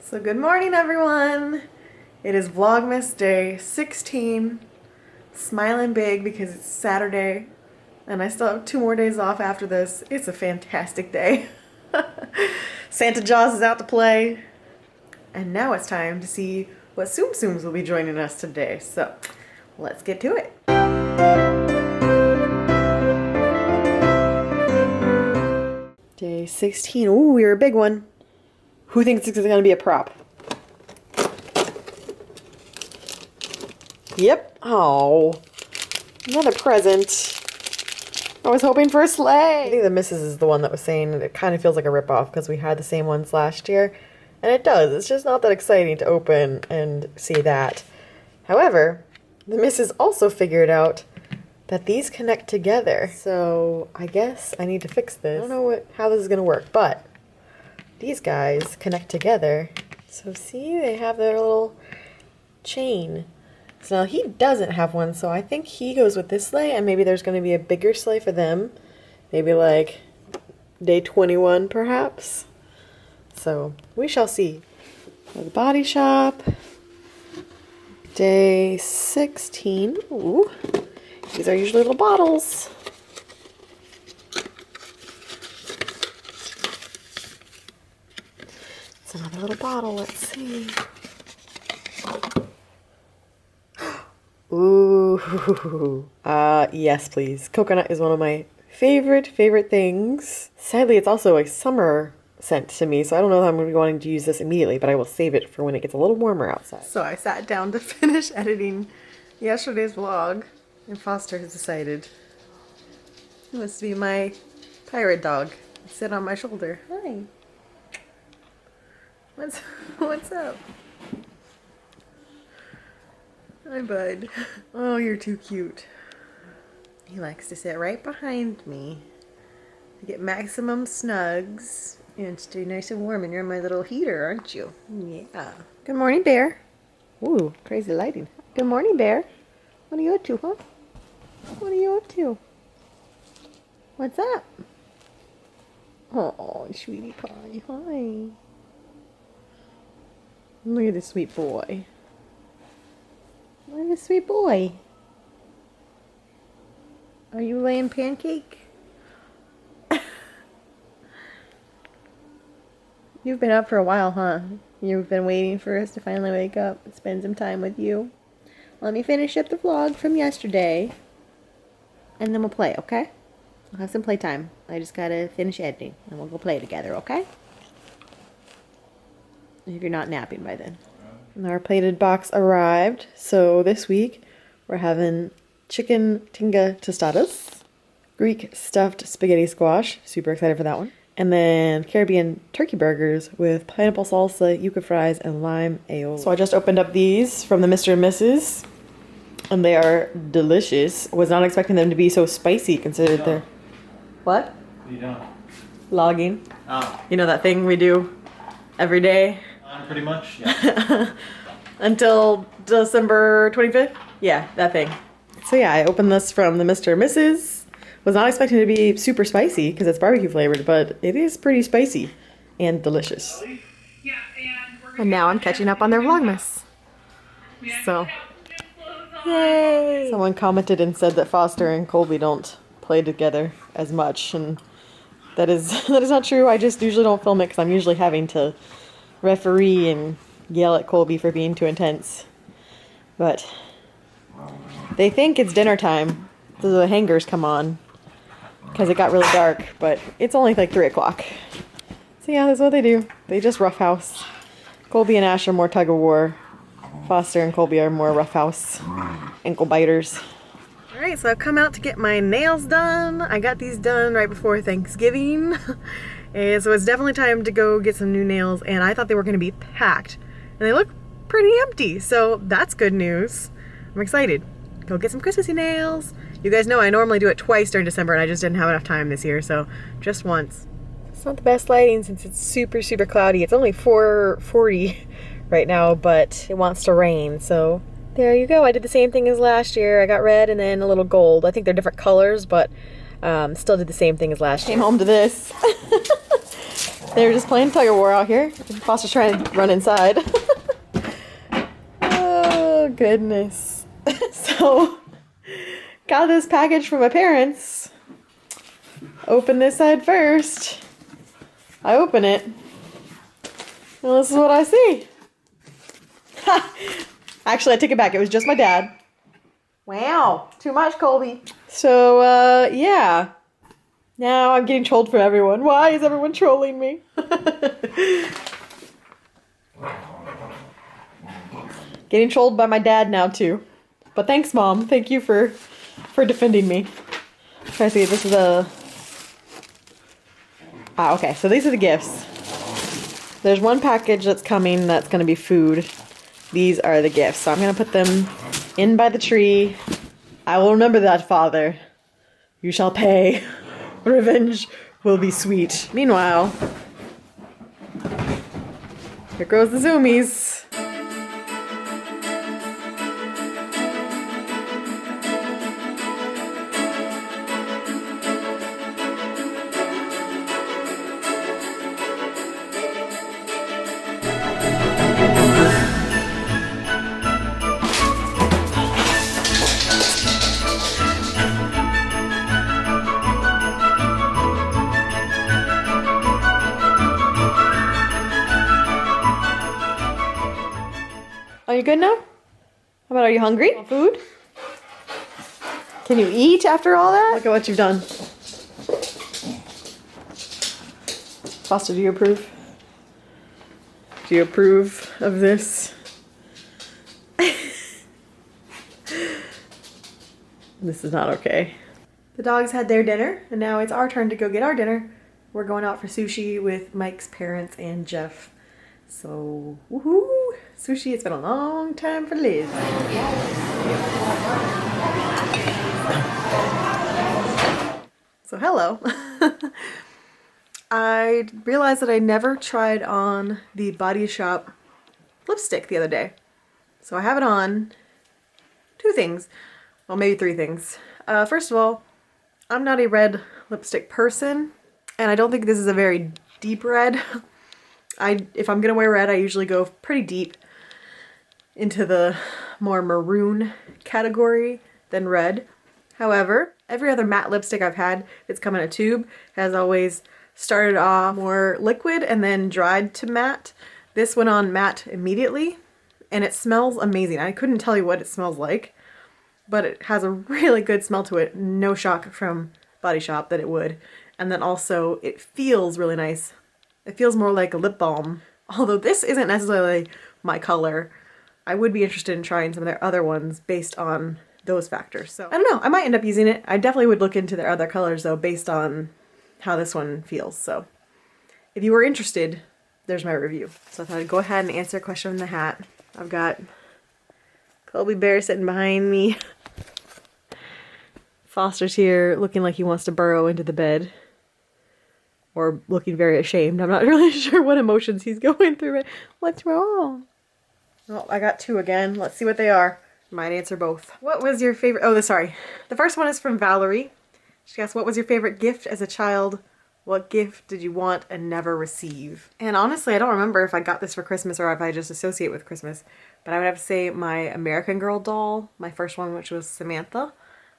So good morning, everyone. It is Vlogmas day 16. Smiling big because it's Saturday and I still have 2 more days off after this. It's a fantastic day. Santa Jaws is out to play. And now it's time to see what Tsum Tsums will be joining us today. So let's get to it. Day 16. Ooh, you're a big one. Who thinks this is going to be a prop? Yep. Oh, another present. I was hoping for a sleigh. I think the missus is the one that was saying it kind of feels like a ripoff because we had the same ones last year. And it does. It's just not that exciting to open and see that. However, the missus also figured out that these connect together. So I guess I need to fix this. I don't know how this is going to work, but these guys connect together. So see, they have their little chain. So now he doesn't have one, so I think he goes with this sleigh, and maybe there's going to be a bigger sleigh for them. Maybe like day 21, perhaps. So we shall see. The body shop. Day 16. Ooh, these are usually little bottles. It's another little bottle. Let's see. Ooh, yes, please. Coconut is one of my favorite things. Sadly, it's also a summer scent to me, so I don't know if I'm going to be wanting to use this immediately, but I will save it for when it gets a little warmer outside. So I sat down to finish editing yesterday's vlog, and Foster has decided he wants to be my pirate dog. Sit on my shoulder. Hi. What's up? Hi, bud. Oh, you're too cute. He likes to sit right behind me to get maximum snugs and stay nice and warm. And you're my little heater, aren't you? Yeah. Good morning, Bear. Ooh, crazy lighting. Good morning, Bear. What are you up to, huh? What are you up to? What's up? Oh, sweetie pie. Hi. Look at this sweet boy. Look at this sweet boy. Are you laying pancake? You've been up for a while, huh? You've been waiting for us to finally wake up and spend some time with you. Let me finish up the vlog from yesterday, and then we'll play, okay? We'll have some playtime. I just gotta finish editing, and we'll go play together, okay? If you're not napping by then. And our plated box arrived, so this week we're having chicken tinga tostadas, Greek stuffed spaghetti squash, super excited for that one, and then Caribbean turkey burgers with pineapple salsa, yuca fries, and lime aioli. So I just opened up these from the Mr. and Mrs., and they are delicious. Was not expecting them to be so spicy considered they're... What? What are you doing? Logging. Oh. You know that thing we do every day? Pretty much, yeah. Until December 25th? Yeah, that thing. So yeah, I opened this from the Mr. and Mrs. Was not expecting it to be super spicy because it's barbecue flavored, but it is pretty spicy and delicious. And now I'm catching up on their Vlogmas. So, yay! Someone commented and said that Foster and Colby don't play together as much, and that is not true. I just usually don't film it because I'm usually having to referee and yell at Colby for being too intense. But they think it's dinner time, so the hangers come on because it got really dark, but it's only like 3 o'clock. So yeah, that's what they do. They just roughhouse. Colby and Ash are more tug of war. Foster and Colby are more roughhouse ankle biters. Alright, so I've come out to get my nails done. I got these done right before Thanksgiving. And so it's definitely time to go get some new nails, and I thought they were going to be packed. And they look pretty empty, so that's good news. I'm excited. Go get some Christmassy nails. You guys know I normally do it twice during December, and I just didn't have enough time this year, so just once. It's not the best lighting since it's super cloudy. It's only 4:40 right now, but it wants to rain, so there you go. I did the same thing as last year. I got red and then a little gold. I think they're different colors, but still did the same thing as last year. Came home to this. They were just playing tug of war out here. Foster's trying to run inside. Oh, goodness. So, got this package from my parents. Open this side first. I open it. Well, this is what I see. Actually, I take it back. It was just my dad. Wow. Too much, Colby. So, yeah. Now I'm getting trolled from everyone. Why is everyone trolling me? Getting trolled by my dad now, too. But thanks, Mom. Thank you for defending me. Try to see if this is a... Ah, okay. So these are the gifts. There's one package that's coming that's going to be food. These are the gifts. So I'm going to put them in by the tree. I will remember that, Father. You shall pay. Revenge will be sweet. Meanwhile, here goes the zoomies. Are you good now? How about, are you hungry? Want food? Can you eat after all that? Look at what you've done. Foster, do you approve? Do you approve of this? This is not okay. The dogs had their dinner, and now it's our turn to go get our dinner. We're going out for sushi with Mike's parents and Jeff. So, woohoo! Sushi, it's been a long time for Liz. So, hello. I realized that I never tried on the Body Shop lipstick the other day. So I have it on. Two things. Well, maybe three things. First of all, I'm not a red lipstick person, and I don't think this is a very deep red. If I'm gonna wear red, I usually go pretty deep into the more maroon category than red. However, every other matte lipstick I've had that's come in a tube has always started off more liquid and then dried to matte. This went on matte immediately, and it smells amazing. I couldn't tell you what it smells like, but it has a really good smell to it. No shock from Body Shop that it would. And then also, it feels really nice. It feels more like a lip balm. Although this isn't necessarily my color, I would be interested in trying some of their other ones based on those factors. So I don't know, I might end up using it. I definitely would look into their other colors though based on how this one feels. So if you were interested, there's my review. So I thought I'd go ahead and answer a question from the hat. I've got Colby Bear sitting behind me. Foster's here looking like he wants to burrow into the bed. Or looking very ashamed. I'm not really sure what emotions he's going through. But what's wrong? Well, I got two again. Let's see what they are. Might answer both. What was your favorite... Oh, sorry. The first one is from Valerie. She asked, what was your favorite gift as a child? What gift did you want and never receive? And honestly, I don't remember if I got this for Christmas or if I just associate with Christmas. But I would have to say my American Girl doll. My first one, which was Samantha.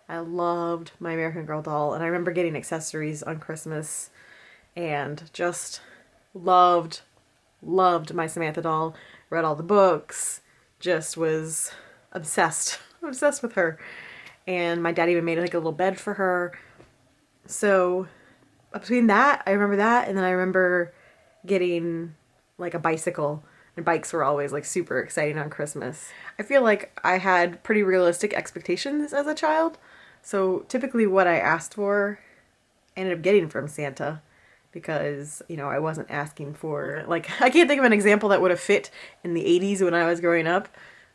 I loved my American Girl doll. And I remember getting accessories on Christmas. And just loved my Samantha doll. Read all the books. Just was obsessed with her. And my dad even made like a little bed for her. So between that, I remember that, and then I remember getting like a bicycle. And bikes were always like super exciting on Christmas. I feel like I had pretty realistic expectations as a child. So typically what I asked for, I ended up getting from Santa. Because, you know, I wasn't asking for, like, I can't think of an example that would have fit in the 80s when I was growing up.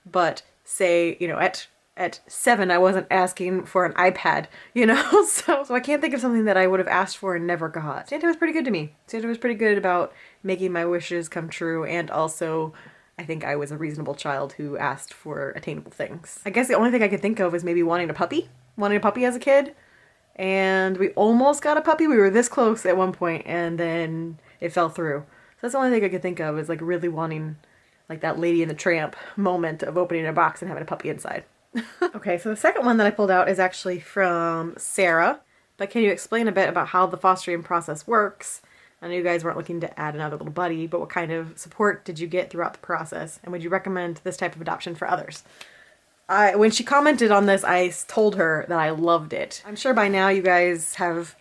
But say, you know, at 7, I wasn't asking for an iPad, you know? So I can't think of something that I would have asked for and never got. Santa was pretty good to me. Santa was pretty good about making my wishes come true, and also I think I was a reasonable child who asked for attainable things. I guess the only thing I could think of is maybe wanting a puppy as a kid. And we almost got a puppy. We were this close at one point, and then it fell through. So that's the only thing I could think of, is like really wanting like that Lady and the Tramp moment of opening a box and having a puppy inside. Okay, so the second one that I pulled out is actually from Sarah. But can you explain a bit about how the fostering process works? I know you guys weren't looking to add another little buddy, but what kind of support did you get throughout the process? And would you recommend this type of adoption for others? When she commented on this, I told her that I loved it. I'm sure by now you guys have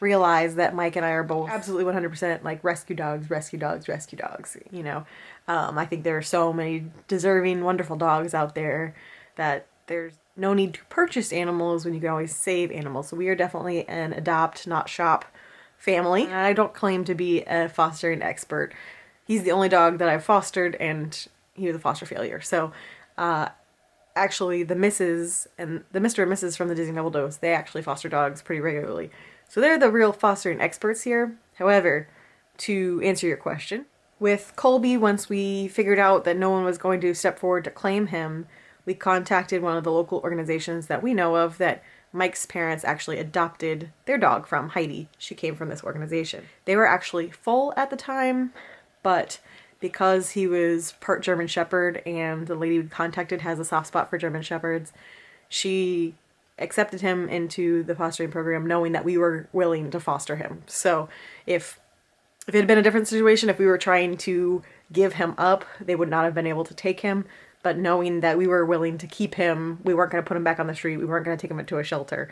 realized that Mike and I are both absolutely 100% like rescue dogs, rescue dogs, rescue dogs, you know. I think there are so many deserving, wonderful dogs out there that there's no need to purchase animals when you can always save animals. So we are definitely an adopt, not shop family. And I don't claim to be a fostering expert. He's the only dog that I've fostered, and he was a foster failure. So actually the Mrs. and the Mr. and Mrs. from the Disney Double Dose, they actually foster dogs pretty regularly. So they're the real fostering experts here. However, to answer your question, with Colby, once we figured out that no one was going to step forward to claim him, we contacted one of the local organizations that we know of that Mike's parents actually adopted their dog from, Heidi. She came from this organization. They were actually full at the time, but because he was part German Shepherd and the lady we contacted has a soft spot for German Shepherds, she accepted him into the fostering program knowing that we were willing to foster him. So if it had been a different situation, if we were trying to give him up, they would not have been able to take him. But knowing that we were willing to keep him, we weren't going to put him back on the street, we weren't going to take him into a shelter,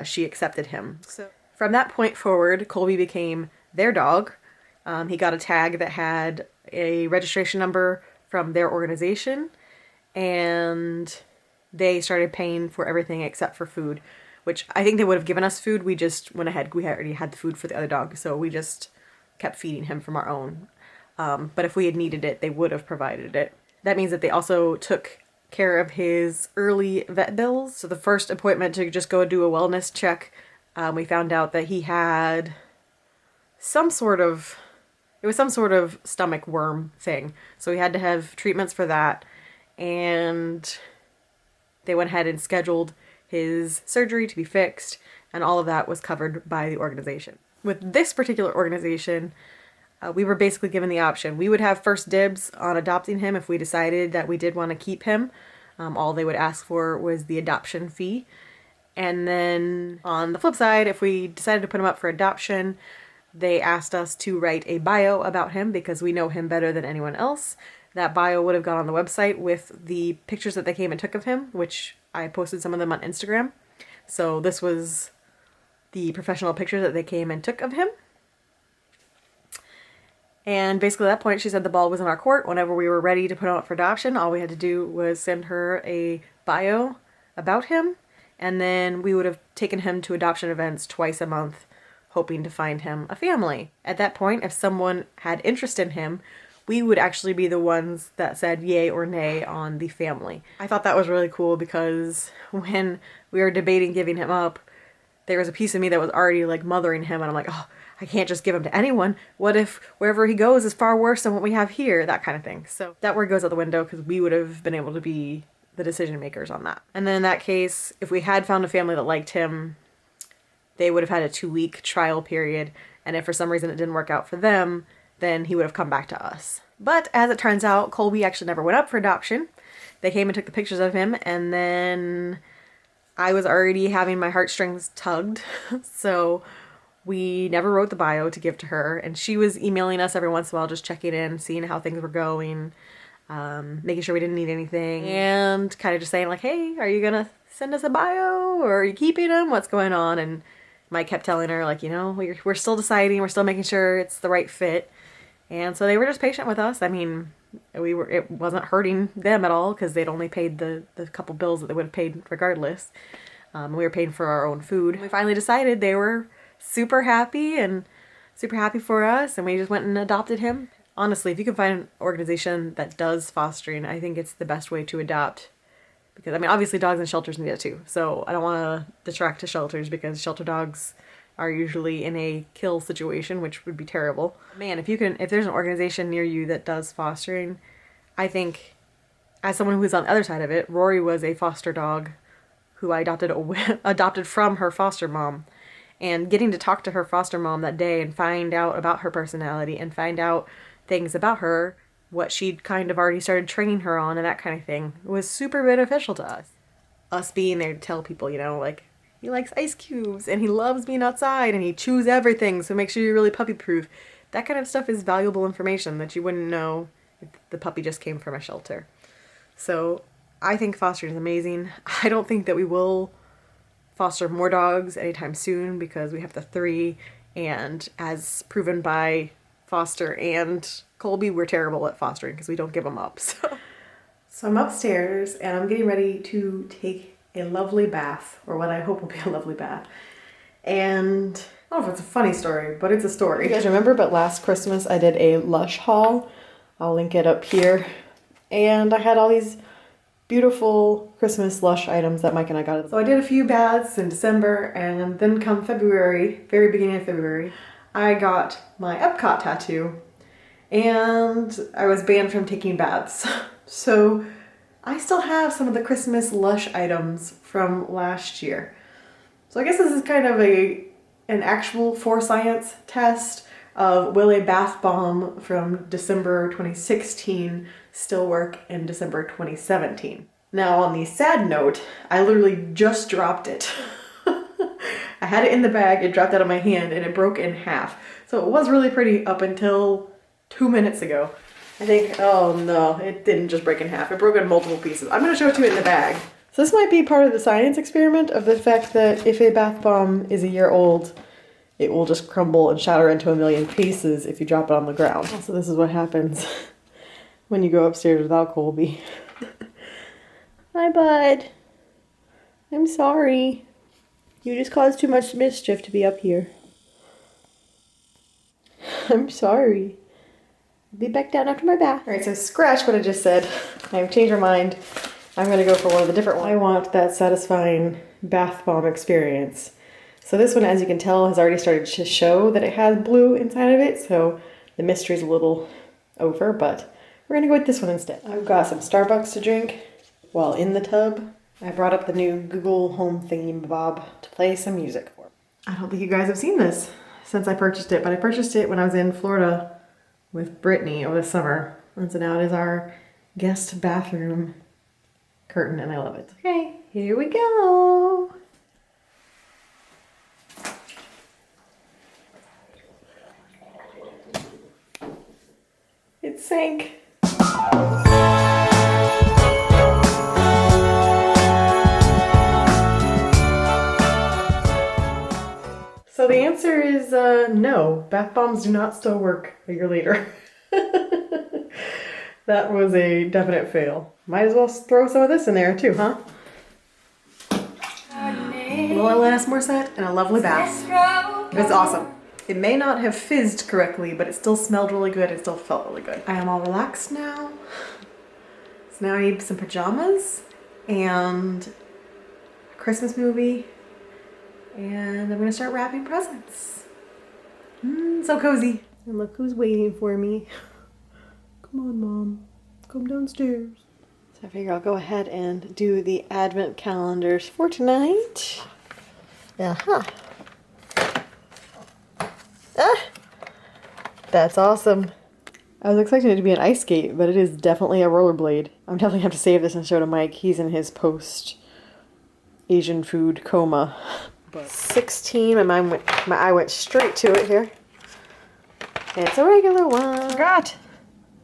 she accepted him. So from that point forward, Colby became their dog. He got a tag that had a registration number from their organization, and they started paying for everything except for food, which I think they would have given us food. We just went ahead. We already had the food for the other dog, so we just kept feeding him from our own. But if we had needed it, they would have provided it. That means that they also took care of his early vet bills. So the first appointment to just go do a wellness check, we found out that he had some sort of stomach worm thing. So we had to have treatments for that. And they went ahead and scheduled his surgery to be fixed. And all of that was covered by the organization. With this particular organization, we were basically given the option. We would have first dibs on adopting him if we decided that we did want to keep him. All they would ask for was the adoption fee. And then on the flip side, if we decided to put him up for adoption, they asked us to write a bio about him because we know him better than anyone else. That bio would have gone on the website with the pictures that they came and took of him, which I posted some of them on Instagram. So this was the professional pictures that they came and took of him. And basically at that point, she said the ball was in our court. Whenever we were ready to put him up for adoption, all we had to do was send her a bio about him. And then we would have taken him to adoption events twice a month, hoping to find him a family. At that point, if someone had interest in him, we would actually be the ones that said yay or nay on the family. I thought that was really cool because when we were debating giving him up, there was a piece of me that was already like mothering him, and I'm like, oh, I can't just give him to anyone. What if wherever he goes is far worse than what we have here? That kind of thing. So that word goes out the window because we would have been able to be the decision makers on that. And then in that case, if we had found a family that liked him, they would have had a 2-week trial period. And if for some reason it didn't work out for them, then he would have come back to us. But as it turns out, Colby actually never went up for adoption. They came and took the pictures of him, and then I was already having my heartstrings tugged. So we never wrote the bio to give to her, and she was emailing us every once in a while, just checking in, seeing how things were going, making sure we didn't need anything, and kind of just saying like, hey, are you gonna send us a bio, or are you keeping them? What's going on? And Mike kept telling her like, you know, we're still deciding, we're still making sure it's the right fit. And so they were just patient with us. I mean, it wasn't hurting them at all because they'd only paid the couple bills that they would have paid regardless. We were paying for our own food. We finally decided they were super happy for us, and we just went and adopted him. Honestly, if you can find an organization that does fostering, I think it's the best way to adopt. Because, I mean, obviously dogs and shelters need it too. So I don't want to detract to shelters because shelter dogs are usually in a kill situation, which would be terrible. Man, if there's an organization near you that does fostering, I think, as someone who's on the other side of it, Rory was a foster dog who I adopted from her foster mom. And getting to talk to her foster mom that day and find out about her personality and find out things about her, what she'd kind of already started training her on and that kind of thing, was super beneficial to us. Us being there to tell people, you know, like, he likes ice cubes and he loves being outside and he chews everything, so make sure you're really puppy proof. That kind of stuff is valuable information that you wouldn't know if the puppy just came from a shelter. So I think fostering is amazing. I don't think that we will foster more dogs anytime soon because we have the 3, and as proven by Foster and Colby, we're terrible at fostering because we don't give them up. So I'm upstairs and I'm getting ready to take a lovely bath, or what I hope will be a lovely bath. And I don't know if it's a funny story, but it's a story. You guys remember, but last Christmas I did a Lush haul. I'll link it up here. And I had all these beautiful Christmas Lush items that Mike and I got. So I did a few baths in December, and then come February, very beginning of February, I got my Epcot tattoo, and I was banned from taking baths. So I still have some of the Christmas Lush items from last year. So I guess this is kind of an actual for science test of will a bath bomb from December 2016 still work in December 2017. Now on the sad note, I literally just dropped it. I had it in the bag, it dropped out of my hand, and it broke in half. So it was really pretty up until 2 minutes ago. I think, oh no, it didn't just break in half. It broke in multiple pieces. I'm going to show it to you in the bag. So this might be part of the science experiment of the fact that if a bath bomb is a year old, it will just crumble and shatter into a million pieces if you drop it on the ground. So this is what happens when you go upstairs without Colby. Hi, bud. I'm sorry. You just caused too much mischief to be up here. I'm sorry. Be back down after my bath. Alright, so scratch what I just said. I've changed my mind. I'm going to go for one of the different ones. I want that satisfying bath bomb experience. So this one, as you can tell, has already started to show that it has blue inside of it, so the mystery's a little over, but we're going to go with this one instead. I've got some Starbucks to drink while in the tub. I brought up the new Google Home thingy-bob to play some music for. I don't think you guys have seen this since I purchased it, but I purchased it when I was in Florida with Brittany over the summer. And so now it is our guest bathroom curtain, and I love it. Okay, here we go. It sank. So the answer is no. Bath bombs do not still work a year later. That was a definite fail. Might as well throw some of this in there too, huh? A little Alanis Morissette and a lovely bath. It's awesome. It may not have fizzed correctly, but it still smelled really good. It still felt really good. I am all relaxed now. So now I need some pajamas and a Christmas movie. And I'm gonna start wrapping presents. So cozy. And look who's waiting for me. Come on, Mom. Come downstairs. So I figure I'll go ahead and do the advent calendars for tonight. Uh-huh. Ah! That's awesome. I was expecting it to be an ice skate, but it is definitely a rollerblade. I'm definitely have to save this and show to Mike. He's in his post-Asian food coma. But 16, my eye went straight to it here. And it's a regular one. Forgot!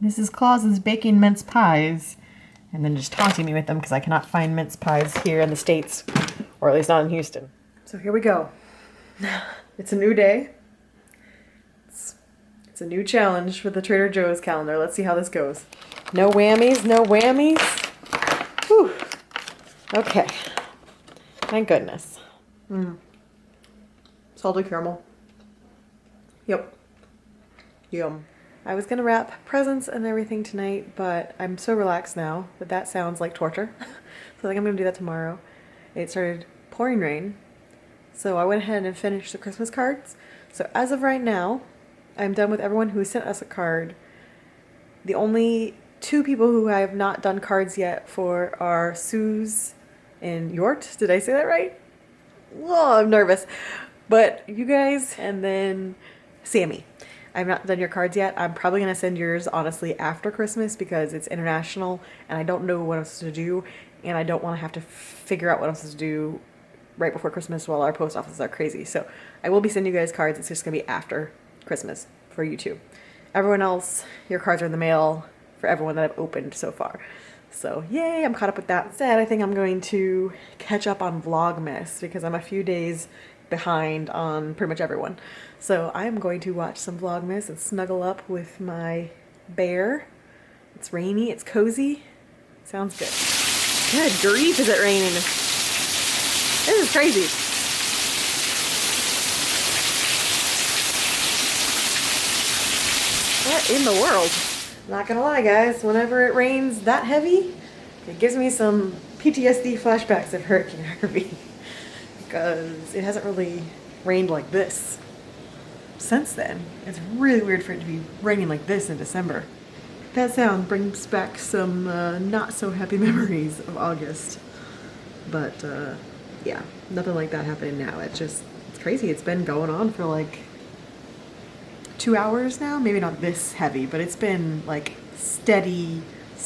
Mrs. Claus is baking mince pies and then just taunting me with them because I cannot find mince pies here in the States, or at least not in Houston. So here we go. It's a new day. It's a new challenge for the Trader Joe's calendar. Let's see how this goes. No whammies, no whammies. Whew. Okay. Thank goodness. Salted caramel. Yep. Yum. I was gonna wrap presents and everything tonight, but I'm so relaxed now that that sounds like torture. So I think I'm gonna do that tomorrow. It started pouring rain, so I went ahead and finished the Christmas cards. So as of right now, I'm done with everyone who sent us a card. The only 2 people who I have not done cards yet for are Suze and Yort. Did I say that right? Oh, I'm nervous. But you guys, and then Sammy. I've not done your cards yet. I'm probably going to send yours, honestly, after Christmas because it's international and I don't know what I'm supposed to do. And I don't want to have to figure out what I'm supposed to do right before Christmas while our post offices are crazy. So I will be sending you guys cards. It's just going to be after Christmas for you two. Everyone else, your cards are in the mail for everyone that I've opened so far. So yay, I'm caught up with that. Instead, I think I'm going to catch up on Vlogmas because I'm a few days behind on pretty much everyone. So I'm going to watch some Vlogmas and snuggle up with my bear. It's rainy, it's cozy. Sounds good. Good grief, is it raining? This is crazy. What in the world? Not gonna lie, guys, whenever it rains that heavy, it gives me some PTSD flashbacks of Hurricane Harvey. Because it hasn't really rained like this since then. It's really weird for it to be raining like this in December. That sound brings back some not so happy memories of August. But yeah, nothing like that happening now. It's crazy. It's been going on for like 2 hours now. Maybe not this heavy, but it's been like steady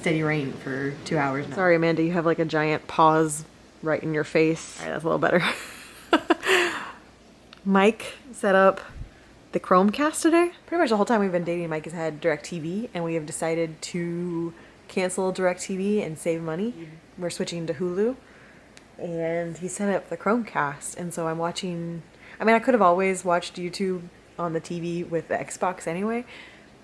rain for 2 hours now. Sorry, Amanda, you have like a giant pause right in your face. All right, that's a little better. Mike set up the Chromecast today. Pretty much the whole time we've been dating, Mike has had DirecTV, and we have decided to cancel DirecTV and save money. We're switching to Hulu, and he set up the Chromecast, and so I'm watching. I mean, I could have always watched YouTube on the TV with the Xbox anyway,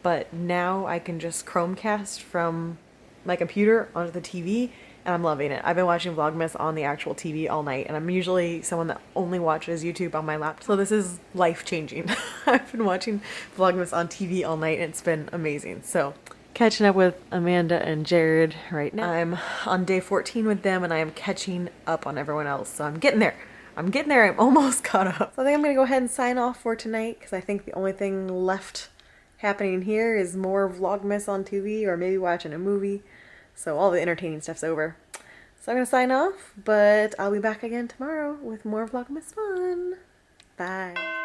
but now I can just Chromecast from my computer onto the TV, and I'm loving it. I've been watching Vlogmas on the actual TV all night, and I'm usually someone that only watches YouTube on my laptop, so this is life-changing. I've been watching Vlogmas on TV all night, and it's been amazing. So, catching up with Amanda and Jared right now. I'm on day 14 with them, and I am catching up on everyone else, so I'm getting there. I'm almost caught up. So I think I'm going to go ahead and sign off for tonight, because I think the only thing left happening here is more Vlogmas on TV, or maybe watching a movie. So all the entertaining stuff's over. So I'm going to sign off, but I'll be back again tomorrow with more Vlogmas fun. Bye.